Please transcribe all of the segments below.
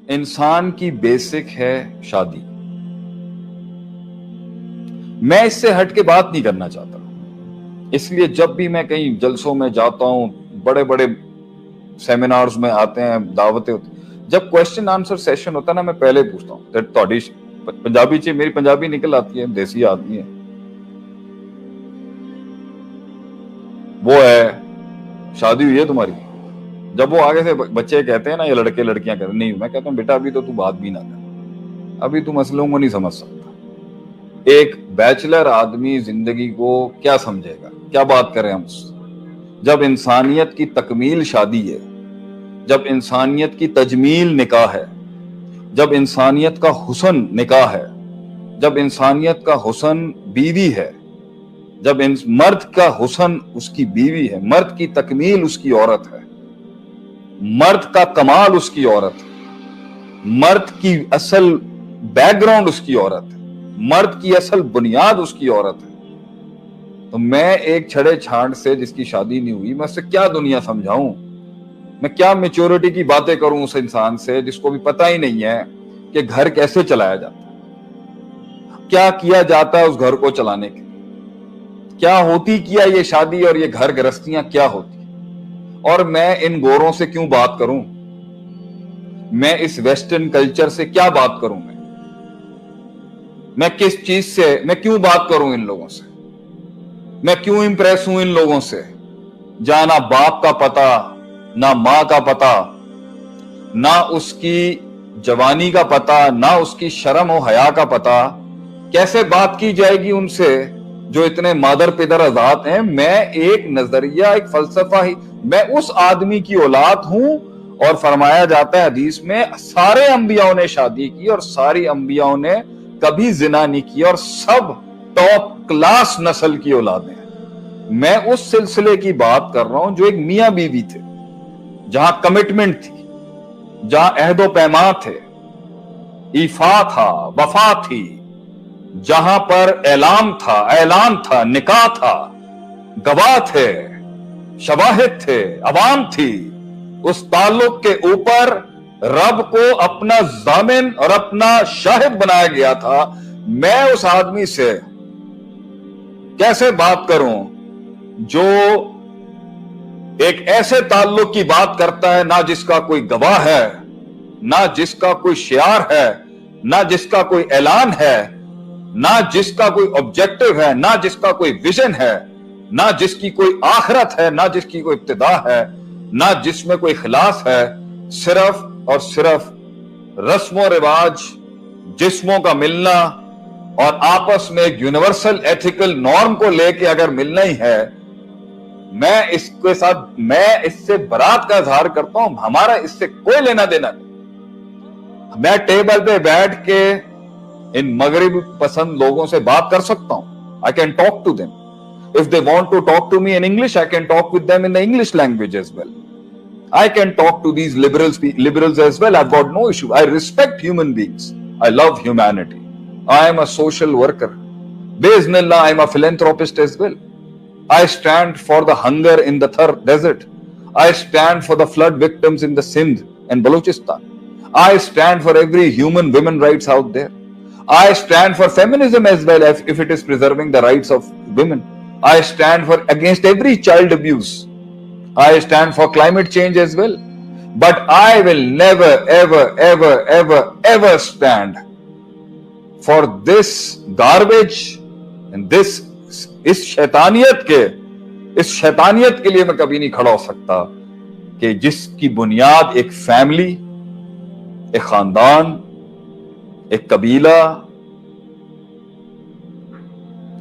انسان کی بیسک ہے شادی. میں اس سے ہٹ کے بات نہیں کرنا چاہتا, اس لیے جب بھی میں کہیں جلسوں میں جاتا ہوں, بڑے بڑے سیمینارز میں آتے ہیں, دعوتیں ہوتی, جب کوشچن آنسر سیشن ہوتا ہے نا, میں پہلے پوچھتا ہوں تھوڑی پنجابی چاہیے, میری پنجابی نکل آتی ہے, دیسی آدمی ہے, وہ ہے شادی ہوئی ہے تمہاری؟ جب وہ آگے سے بچے کہتے ہیں نا, یہ لڑکے لڑکیاں کہتے ہیں, نہیں, میں کہتا ہوں بیٹا ابھی تو بات بھی نہ کر, ابھی تو مسئلوں کو نہیں سمجھ سکتا. ایک بیچلر آدمی زندگی کو کیا سمجھے گا, کیا بات کریں ہم اس سے؟ جب انسانیت کی تکمیل شادی ہے, جب انسانیت کی تجمیل نکاح ہے, جب انسانیت کا حسن نکاح ہے, جب انسانیت کا حسن بیوی ہے, جب مرد کا حسن اس کی بیوی ہے, مرد کی تکمیل اس کی عورت ہے, مرد کا کمال اس کی عورت ہے, مرد کی اصل بیک گراؤنڈ اس کی عورت ہے, مرد کی اصل بنیاد اس کی عورت ہے. تو میں ایک چھڑے چھانٹ سے جس کی شادی نہیں ہوئی, میں اس سے کیا دنیا سمجھاؤں؟ میں کیا میچورٹی کی باتیں کروں اس انسان سے جس کو بھی پتہ ہی نہیں ہے کہ گھر کیسے چلایا جاتا ہے, کیا کیا جاتا ہے اس گھر کو چلانے کے لیے, کیا ہوتی کیا یہ شادی اور یہ گھر گرستیاں کیا ہوتی. اور میں ان گوروں سے کیوں بات کروں, میں اس ویسٹرن کلچر سے کیا بات کروں, میں کس چیز سے, میں کیوں بات کروں ان لوگوں سے, میں کیوں امپریس ہوں ان لوگوں سے, جہاں نہ باپ کا پتہ, نہ ماں کا پتہ, نہ اس کی جوانی کا پتہ, نہ اس کی شرم و حیا کا پتہ. کیسے بات کی جائے گی ان سے جو اتنے مادر پدر آزاد ہیں؟ میں ایک نظریہ, ایک فلسفہ ہی, میں اس آدمی کی اولاد ہوں, اور فرمایا جاتا ہے حدیث میں سارے انبیاءوں نے شادی کی اور ساری انبیاءوں نے کبھی زنا نہیں کیا, اور سب ٹاپ کلاس نسل کی اولادیں ہیں. میں اس سلسلے کی بات کر رہا ہوں جو ایک میاں بیوی تھے, جہاں کمٹمنٹ تھی, جہاں عہد و پیمان تھے, ایفا تھا, وفا تھی, جہاں پر اعلان تھا, نکاح تھا, گواہ تھے, شواہد تھے, عوام تھی. اس تعلق کے اوپر رب کو اپنا ضامن اور اپنا شاہد بنایا گیا تھا. میں اس آدمی سے کیسے بات کروں جو ایک ایسے تعلق کی بات کرتا ہے نہ جس کا کوئی گواہ ہے, نہ جس کا کوئی شعار ہے, نہ جس کا کوئی اعلان ہے, نہ جس کا کوئی آبجیکٹو ہے, نہ جس کا کوئی ویژن ہے, نہ جس کی کوئی آخرت ہے, نہ جس کی کوئی ابتدا ہے, نہ جس میں کوئی خلاص ہے. صرف اور صرف رسم و رواج, جسموں کا ملنا, اور آپس میں ایک یونیورسل ایتھیکل نارم کو لے کے اگر ملنا ہی ہے, میں اس کے ساتھ, میں اس سے برات کا اظہار کرتا ہوں. ہمارا اس سے کوئی لینا دینا نہیں. میں ٹیبل پہ بیٹھ کے ان مغرب پسند لوگوں سے بات کر سکتا ہوں. I can talk to them. If they want to talk to me in English, I can talk with them in the English language as well. I can talk to these liberals as well. I've got no issue. I respect human beings. I love humanity. I am a social worker. Biiznillah, I am a philanthropist as well. I stand for the hunger in the Thar desert. I stand for the flood victims in the Sindh and Balochistan. I stand for every human women rights out there. I stand for feminism as well if it is preserving the rights of women. I stand for against every child abuse. I stand for climate change as well. But I will never, ever, ever, ever, ever stand for this garbage and this اس شیطانیت کے لیے میں کبھی نہیں کھڑا ہو سکتا کہ جس کی بنیاد ایک فیملی, ایک خاندان, ایک قبیلہ,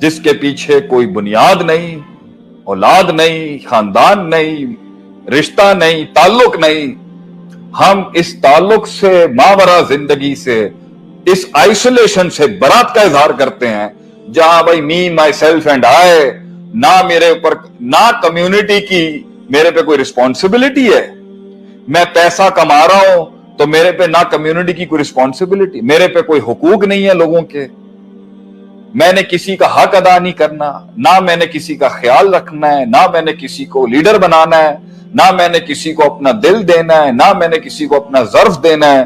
جس کے پیچھے کوئی بنیاد نہیں, اولاد نہیں, خاندان نہیں, رشتہ نہیں, تعلق نہیں. ہم اس تعلق سے, ماورا زندگی سے, اس آئسولیشن سے برات کا اظہار کرتے ہیں, جہاں بھائی می, مائی سیلف اینڈ آئی, نہ میرے اوپر, نہ کمیونٹی کی میرے پہ کوئی رسپانسبلٹی ہے. میں پیسہ کما رہا ہوں تو میرے پہ نہ کمیونٹی کی کوئی رسپانسبلٹی, میرے پہ کوئی حقوق نہیں ہے لوگوں کے, میں نے کسی کا حق ادا نہیں کرنا, نہ میں نے کسی کا خیال رکھنا ہے, نہ میں نے کسی کو لیڈر بنانا ہے, نہ میں نے کسی کو اپنا دل دینا ہے, نہ میں نے کسی کو اپنا ظرف دینا ہے.